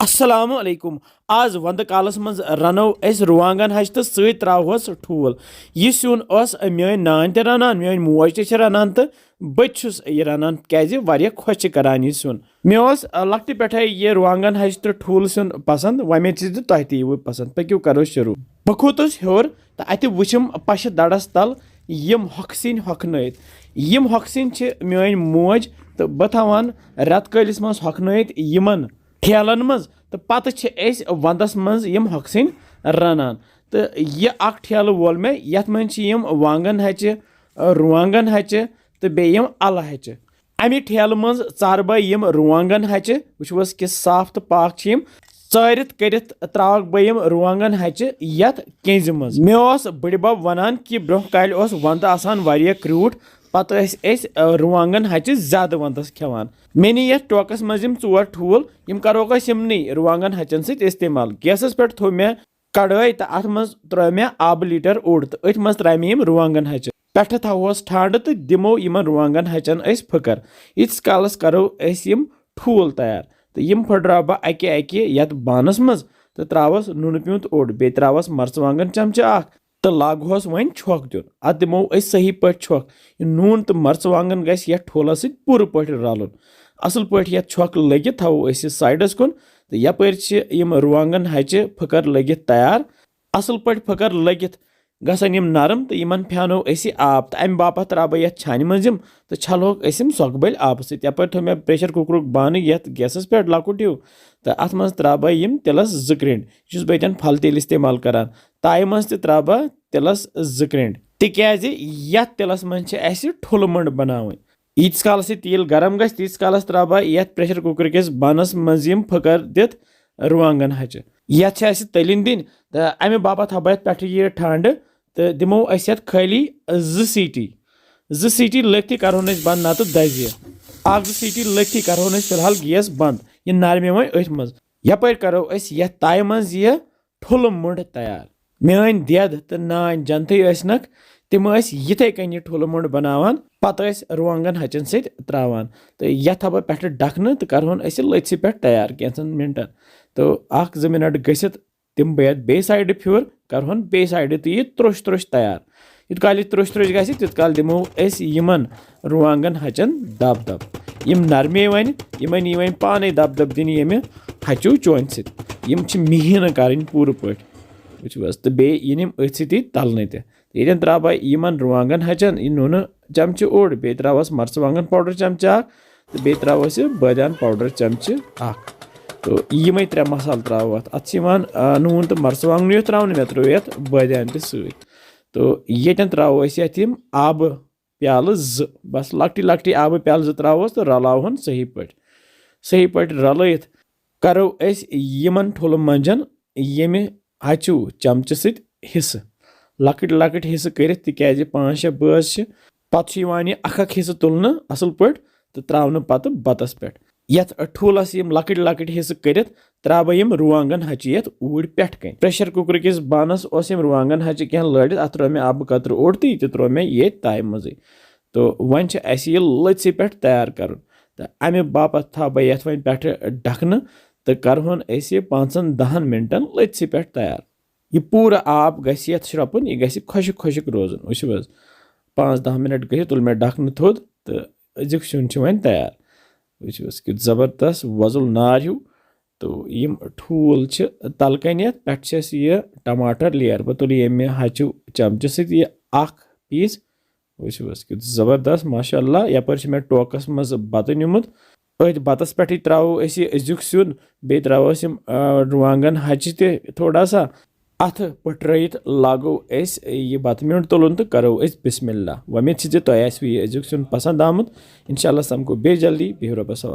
अस्सलाम वालेकुम। आज वंद कालस मज रनो अस रुवांगन हच तो सत त्रोहस ठूल। यह सिन मेन नान ते रनान, मेन मोज ते रनान तो बस यह रनान क्या खुश करान यह सिन। मे लकट पे यह रुवांगन हच तो ठूल सिन पसंद, वमे तह तह पसंद। पक्यू करो शुरू। बह खोतुस हेर तो अत वुचम पश दड़स तल यम हॉक्सिन हॉक्नयत। यम हॉक्सिन मेन मोज तो बह थवान रेत कलिस मज हॉक्नयत यमन ठेलन मज तो पत वंदस मज यम हॉक्सिन रनान। तो यह ठेल वोल मे यथ मज यम वांगन हचि, रुवांगन हचि तो बे यम अल हचि। अमि ठेल मज चार बह यम रुवांगन हचि, वुचवस कि साफ तो पाक यम चारित करित त्रावक बह यम रुवांगन हचि यथ केंज मज। मे बड़बब वनान कि ब्रोह काल वंद आसान वारिया क्रूट, पत रुवांगन हचि ज्यादा वंदस खेवान। मे नी यथ टोकस मज यम चोर ठूल, यम करोक यमनी रुवांगन हचन सत इस्तेमाल। गैसस पे थो मे कड़ाई तो अत मज त्रो मे आब लीटर ओड तो अथ मज त्रा मे यम रुवांगन हचन। पे थवोस ठंड तो दिमो यमन रुवांगन हचन फकर। इस कालस करो यम ठूल तैयार। तो यम फुटरा बह अके अके यथ बानस मज तो त्रावस नून प्यूंत ओड, बे त्रावस मर्चवांगन चमचा अख तो लागोस वन छक दिन। अत दिमो सही पे छक। नून तो मर्चवांगन गस यथ ठूलस पूर पे रलन। असल पे यथ छक लगित थवो साइडस कुन। तो यपर यम रुवांगन हचि फकर लगित तैयार। असल पे फकर लगित गसन यम नरम तो यमन फ्यानो आब। तो अमि बापत त्रा बह यथ छान मज तो छलोक सोकबल आब सत। यपर थो मे प्रेशर कुकर बान यथ गैसस पे लकुट हिू तो अत मज त्रा बह यम तिलस 2 क्रेंड। बह फल तेल इस्तेमाल करान। ताय मज त्रा बह तिलस 2 क्रेंड तिकाज यथ तिलस मज ठुल मंड बनावन। यीतिस कालस तेल गरम गस तीस कालस त्रा बह यथ प्रेशर कुकर किस बनस मज यम फकर दित रुवांगन हचि। यथ तलिन दिन तो अमि बापत थो बह पे यह ठंड तो दिमो यथ खाली 2 सीटी लथि करो बंद ना तो दज यह 1-2 सीटी लथि करो फिलहाल गैस बंद। यह नरमे वो अथ मज। यपर करो यथ ताय मज यह ठुल मुंड तैयार। मेन देद तो नान जनते नक तिम यथे कन यह ठुल मुंड बनावान, पत रुवांगन हचन सत त्रावान। तो यथ बह पे ढकन तो करवन लथि पे तैयार कैंसन मिनटन। तो 1-2 मिनट गसित तिम बह बे साइड फ्योर करवन बे साइड तो यह त्रोश त्रोश तैयार। यूत काल त्रोश त्रोश गि तूत काल दिमो यमन रुवांगन हचन दब दब। यम नरमे वन यमन यी वन पाने दब दब दिन यमे हचू चोन सत। यम मिहीन कर पूर पे वुचवस तो बे यम अथ सती तलने ते। ये त्रा बह यमन रुवांगन हचन यह नून चमच ओड, बे त्रावस मर्चवांगन पाउडर चमचा अख तो बे त्रावस बादाम पाउडर चमच अख। तो यम 3 मसाल त्राव अत नून तो मर्चवांगन त्रावन, मे त्रो ये बादाम ते सत। तो ये त्राव यम आब प्याल 2 बस लकटी लकटी आब प्याल 2 त्रावस तो रलावन सही पे रलित करो यमन ठुल मंजन यमे हचू चमच सत हिस्स लकट लकट हिस्स कर तिकाज 5-6 बस पे यह हिस्स तुलने असल पे तो त्रावन पत बतस पे। यथ ठूलस यम लकट लकट हिस्स कर त्रा बह यम रुवांगन हचि यथ ऊड़ पे कन। प्रेशर कुकर किस बानस यम रुवांगन हचि कह लड़ित अत त्रो मे आब कतर ओड तो यह त्रो मे ये ताय मज। तो वन यह लथि पे तैयार कर। तो अमि बापत थो बह यथ वन पे ढकन तो करवन 5-10 मिनटन लथि पे तैयार। यह पूरा आब गस यथ श्रपुन, यह गस खुशक खुशक रोजन। वुचव 5-10 मिनट गि तुल मे ढकन थोद तो अजुक सिन वन तैयार। वुचवस कि जबरदस्त वजुल नार हिू। तो यम ठूल तलकन यथ पे यह टमाटर लेयर। बह तुल ये हचू चमच सत यह पीस। वुचवस कि जबरदस्त माशाअल्लाह। यपर मे टोकस मज बत निमुत। अथ बतस पे त्रो अजुक सिन, बे त्रोस रुवांगन हचि ते थोड़ा सा अथ पटरत लागो यह बत मिनट तुलन तो करो बिस्मिल्लाह। वमेद तुह यह अजुक सिन पसंद आमुत। इंशाल्लाह समको बे जल्दी। बिहु रब्बस हवाले।